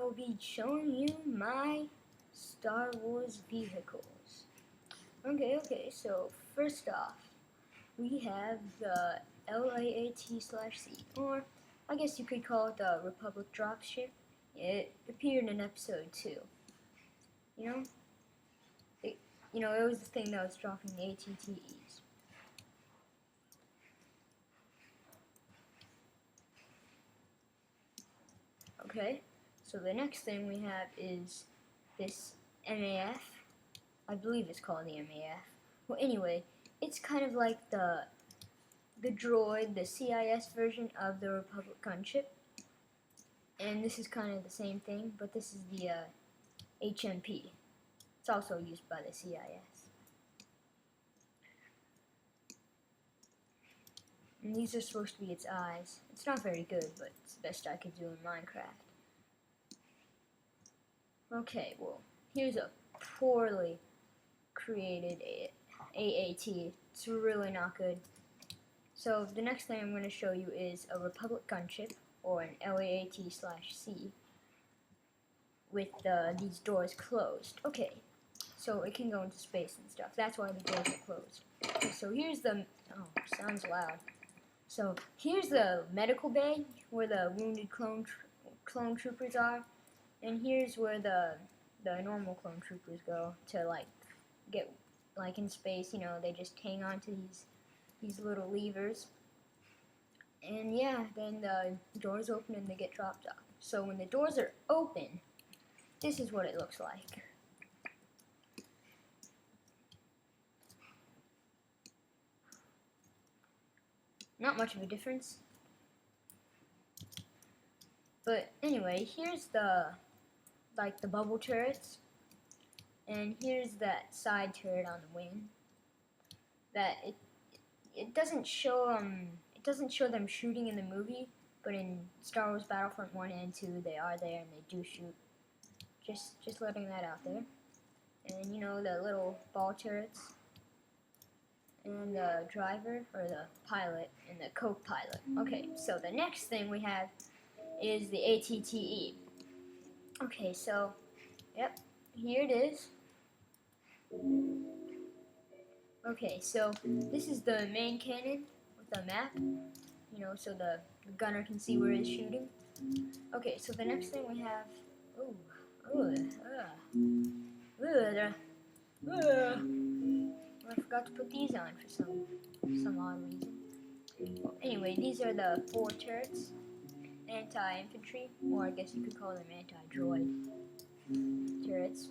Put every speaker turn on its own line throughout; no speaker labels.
will be showing you my Star Wars vehicles. Okay, so first off, we have the LAAT/C, or I guess you could call it the Republic dropship. It appeared in episode 2. It was the thing that was dropping the ATTEs. Okay, so the next thing we have is this MAF. I believe it's called the MAF. Well, anyway, it's kind of like the droid, the CIS version of the Republic Gunship. And this is kind of the same thing, but this is the HMP. It's also used by the CIS. And these are supposed to be its eyes. It's not very good, but it's the best I could do in Minecraft. Okay, well, here's a poorly created AAT. It's really not good. So the next thing I'm going to show you is a Republic Gunship, or an LAAT/C, with these doors closed. Okay, so it can go into space and stuff. That's why the doors are closed. Okay, so here's the, oh, sounds loud. So here's the medical bay where the wounded clone troopers are, and here's where the normal clone troopers go to get in space. They just hang on to these little levers, and yeah, then the doors open and they get dropped off. So when the doors are open, this is what it looks like. Not much of a difference. But anyway, here's the bubble turrets, and here's that side turret on the wing. That it doesn't show them shooting in the movie, but in Star Wars Battlefront 1 and 2 they are there and they do shoot. Just letting that out there. And the little ball turrets, and the driver, or the pilot, and the co-pilot. Okay, so the next thing we have is the ATTE. Okay, so, yep, here it is. Okay, so this is the main cannon with the map, so the gunner can see where he's shooting. Okay, so the next thing we have, I forgot to put these on for some odd reason. Well, anyway, these are the 4 turrets, anti-infantry, or I guess you could call them anti-droid turrets.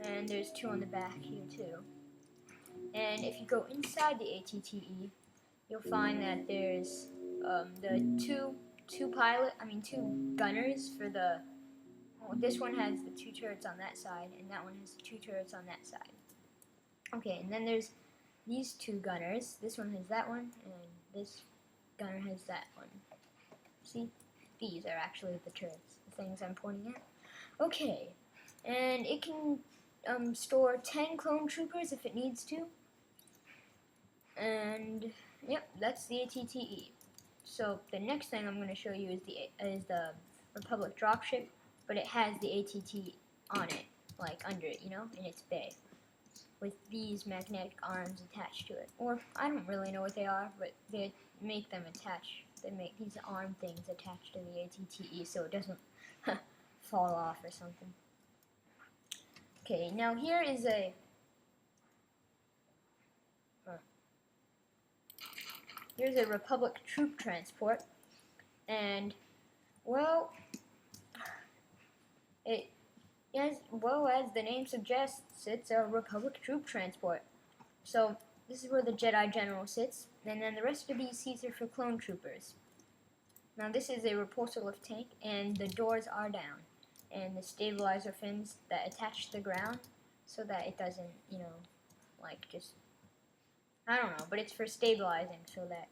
And there's 2 on the back here too. And if you go inside the ATTE, you'll find that there's the two gunners for the. Well, this one has the 2 turrets on that side, and that one has the 2 turrets on that side. Okay, and then there's these 2 gunners. This one has that one, and this gunner has that one. See? These are actually the turrets, the things I'm pointing at. Okay, and it can store 10 clone troopers if it needs to. And, yep, that's the ATTE. So the next thing I'm going to show you is the Republic dropship, but it has the ATT on it, under it, in its bay, with these magnetic arms attached to it. Or, I don't really know what they are, but they make them attach. They make these arm things attached to the ATTE so it doesn't fall off or something. Okay, now here is here's a Republic troop transport, and, well, as the name suggests, it's a Republic troop transport. So this is where the Jedi General sits, and then the rest of these seats are for clone troopers. Now this is a repulsor lift tank, and the doors are down, and the stabilizer fins that attach to the ground so that it doesn't, I don't know, but it's for stabilizing so that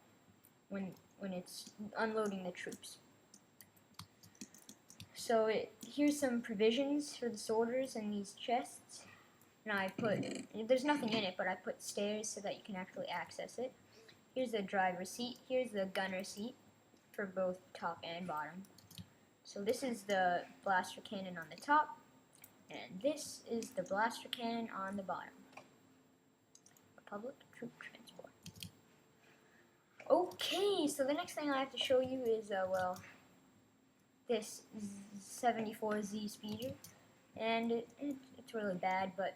when it's unloading the troops. So here's some provisions for the soldiers in these chests. And there's nothing in it, but I put stairs so that you can actually access it. Here's the driver's seat. Here's the gunner seat for both top and bottom. So this is the blaster cannon on the top, and this is the blaster cannon on the bottom. Republic troop transport. Okay, so the next thing I have to show you is, well, this 74Z speeder, and it's really bad, but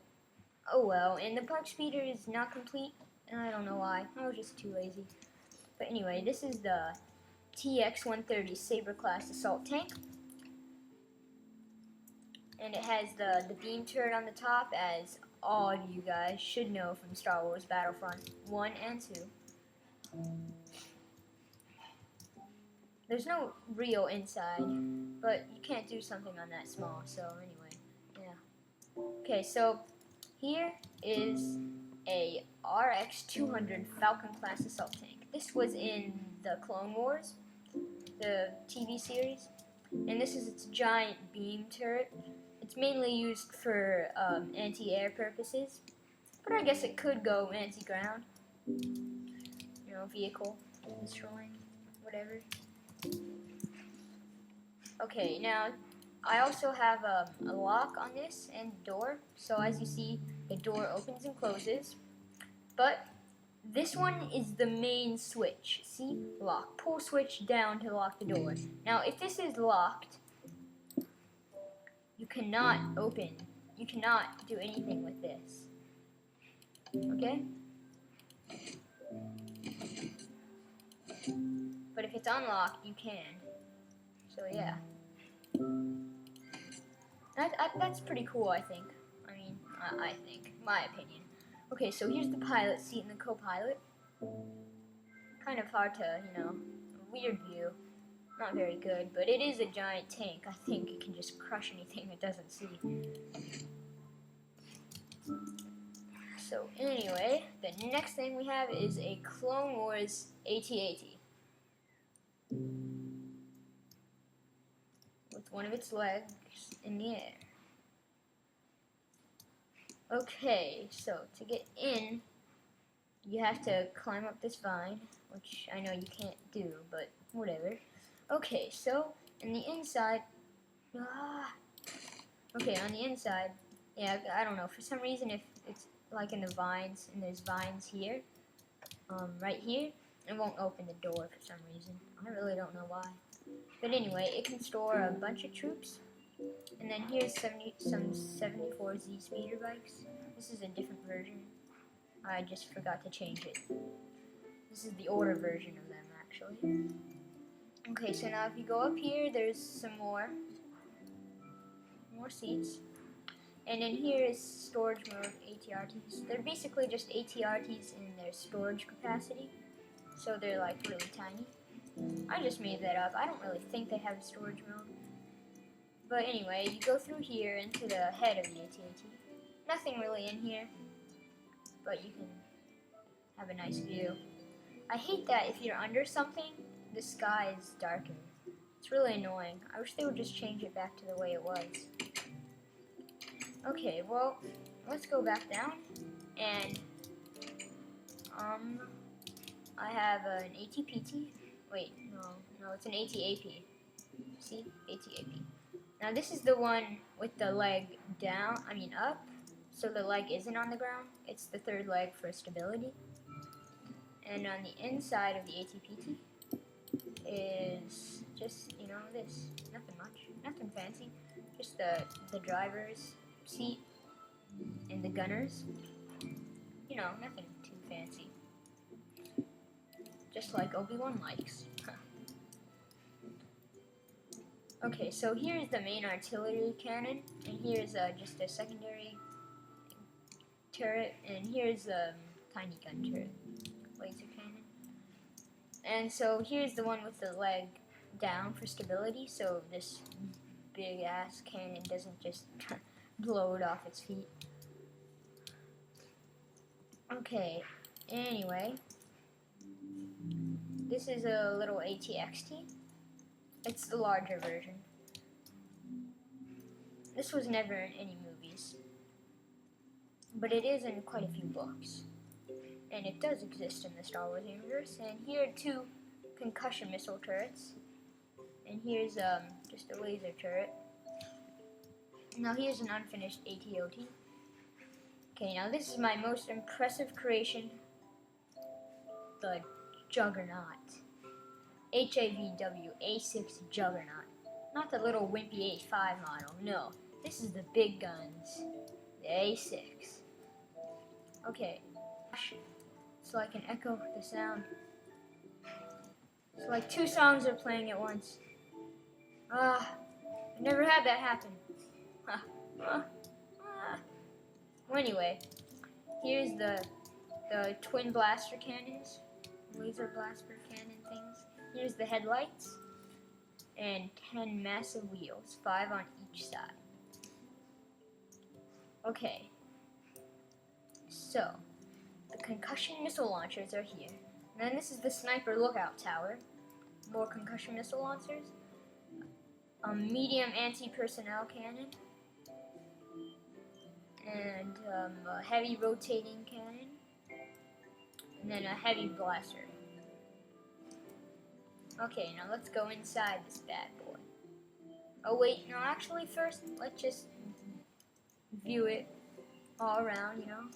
oh well. And the park speeder is not complete, and I don't know why. I was just too lazy. But anyway, this is the TX-130 Saber class assault tank, and it has the beam turret on the top, as all of you guys should know from Star Wars Battlefront 1 and 2. There's no real inside, but you can't do something on that small, so anyway, yeah. Okay, so here is a RX 200 Falcon class assault tank. This was in the Clone Wars, the TV series, and this is its giant beam turret. It's mainly used for anti-air purposes, but I guess it could go anti-ground, you know, vehicle destroying, whatever. Okay, now I also have a lock on this and door, so as you see, the door opens and closes, but this one is the main switch. See? Lock. Pull switch down to lock the door. Now, if this is locked, you cannot open. You cannot do anything with this. Okay? But if it's unlocked, you can. So, yeah. That's pretty cool, I think. I mean, I think. My opinion. Okay, so here's the pilot seat and the co-pilot. Kind of hard to, you know, weird view. Not very good, but it is a giant tank. I think it can just crush anything it doesn't see. So anyway, the next thing we have is a Clone Wars AT-AT. With one of its legs in the air. Okay, so to get in, you have to climb up this vine, which I know you can't do, but whatever. Okay, so in the inside, okay, on the inside, yeah, I don't know, for some reason if it's like in the vines, and there's vines here, right here, it won't open the door for some reason. I really don't know why. But anyway, it can store a bunch of troops. And then here's some 74Z speeder bikes. This is a different version. I just forgot to change it. This is the older version of them, actually. Okay, so now if you go up here, there's some more seats. And in here is storage mode ATRTs. They're basically just ATRTs in their storage capacity. So they're like really tiny. I just made that up. I don't really think they have a storage mode. But anyway, you go through here into the head of the AT-AT. Nothing really in here, but you can have a nice view. I hate that if you're under something, the sky is darker. It's really annoying. I wish they would just change it back to the way it was. Okay, well, let's go back down, and I have an AT-PT. Wait, no, it's an AT-AP. See? AT-AP. Now this is the one with the leg down, up, so the leg isn't on the ground. It's the third leg for stability. And on the inside of the AT-PT is just, you know, this. Nothing much. Nothing fancy. Just the driver's seat and the gunner's. You know, nothing too fancy. Just like Obi-Wan likes. Okay, so here's the main artillery cannon, and here's just a secondary turret, and here's a tiny gun turret, laser cannon. And so here's the one with the leg down for stability, so this big ass cannon doesn't just blow it off its feet. Okay, anyway, this is a little AT-XT. It's the larger version. This was never in any movies, but it is in quite a few books. And it does exist in the Star Wars universe. And here are two concussion missile turrets. And here's just a laser turret. Now here's an unfinished ATOT. Okay, now this is my most impressive creation, the Juggernaut. HAVw A6 Juggernaut. Not the little wimpy H5 model, no. This is the big guns, the A6. Okay, so I can echo the sound. It's like 2 songs are playing at once. I never had that happen. Well, anyway, here's the twin blaster cannons, laser blaster cannon things. Here's the headlights, and 10 massive wheels, 5 on each side. Okay, so the concussion missile launchers are here. And then this is the sniper lookout tower. More concussion missile launchers. A medium anti-personnel cannon. And a heavy rotating cannon. And then a heavy blaster. Okay, now let's go inside this bad boy. Oh wait, no, actually first, let's just view it all around, you know.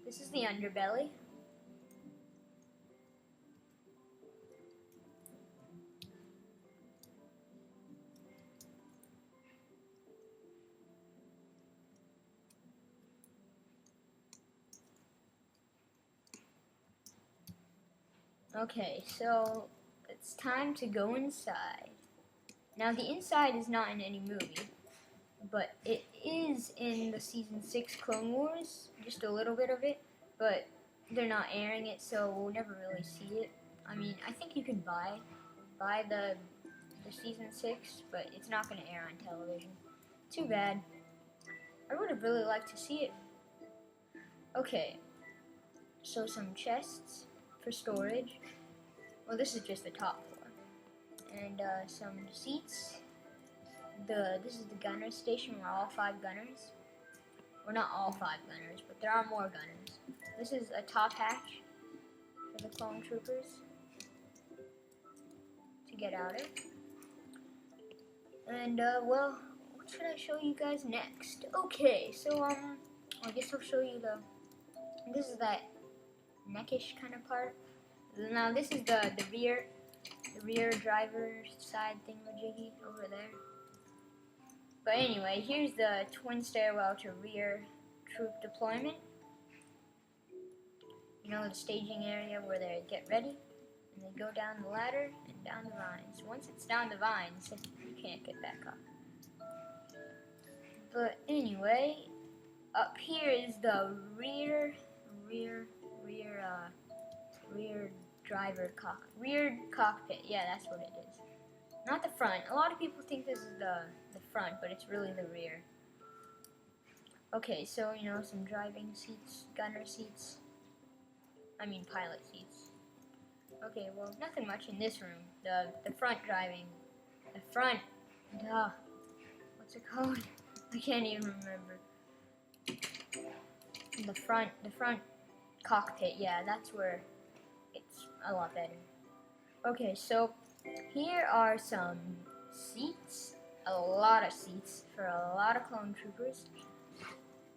This is the underbelly. Okay, so it's time to go inside. Now the inside is not in any movie, but it is in the Season 6 Clone Wars, just a little bit of it, but they're not airing it, so we'll never really see it. I mean, I think you can buy the Season 6, but it's not going to air on television. Too bad. I would have really liked to see it. Okay, so some chests for storage. Well, this is just the top floor. And some seats. This is the gunner station where all 5 gunners. Well, not all 5 gunners, but there are more gunners. This is a top hatch for the clone troopers to get out of. And well, what should I show you guys next? Okay, so I guess I'll show you this is that neckish kind of part. Now this is the rear driver side thingamajiggy over there. But anyway, here's the twin stairwell to rear troop deployment. You know, the staging area where they get ready, and they go down the ladder and down the vines. Once it's down the vines, you can't get back up. But anyway, up here is the rear cockpit. Yeah, that's what it is. Not the front. A lot of people think this is the front, but it's really the rear. Okay, so you know, some driving seats, gunner seats. I mean pilot seats. Okay, well, nothing much in this room. The front driving. The front. Duh. What's it called? I can't even remember. The front cockpit. Yeah, that's where it's a lot better. Okay, so here are some seats. A lot of seats for a lot of clone troopers.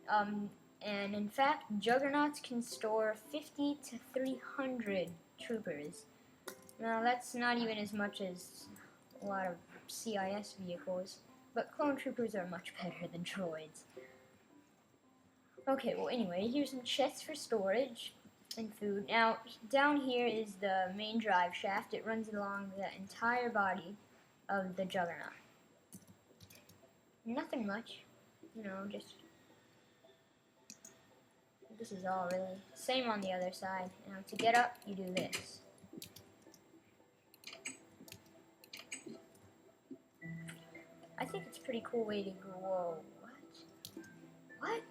And in fact, Juggernauts can store 50 to 300 troopers. Now that's not even as much as a lot of CIS vehicles, but clone troopers are much better than droids. Okay, well anyway, here's some chests for storage and food. Now, down here is the main drive shaft. It runs along the entire body of the Juggernaut. Nothing much, you know, just... This is all really. Same on the other side. Now, to get up, you do this. I think it's a pretty cool way to go. Whoa, what? What?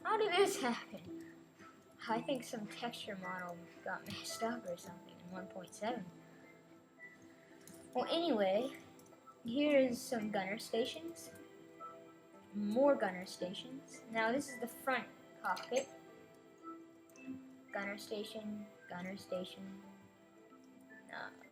How did this happen? I think some texture model got messed up or something in 1.7. Well, anyway, here's some gunner stations. More gunner stations. Now, this is the front cockpit. Gunner station,